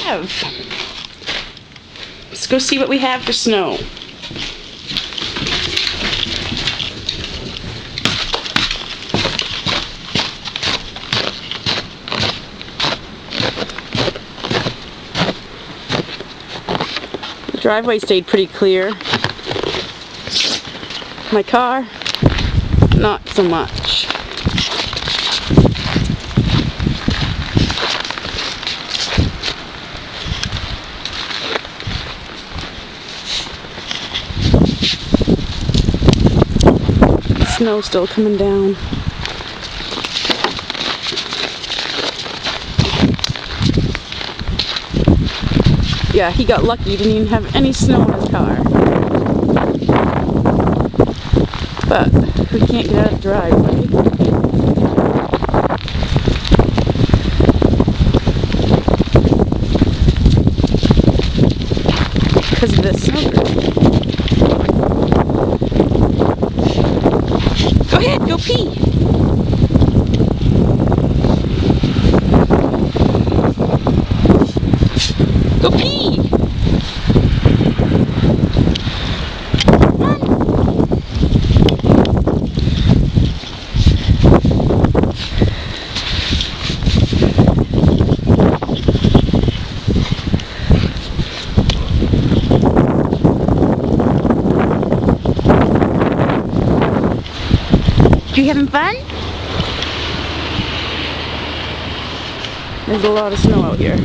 have. Let's go see what we have for snow. The driveway stayed pretty clear. My car, not so much. Snow's still coming down. Yeah, he got lucky. He didn't even have any snow in his car. But we can't get out of the driveway. Because of this snow. Go ahead, go pee. Go pee. Come on. You having fun? There's a lot of snow out here.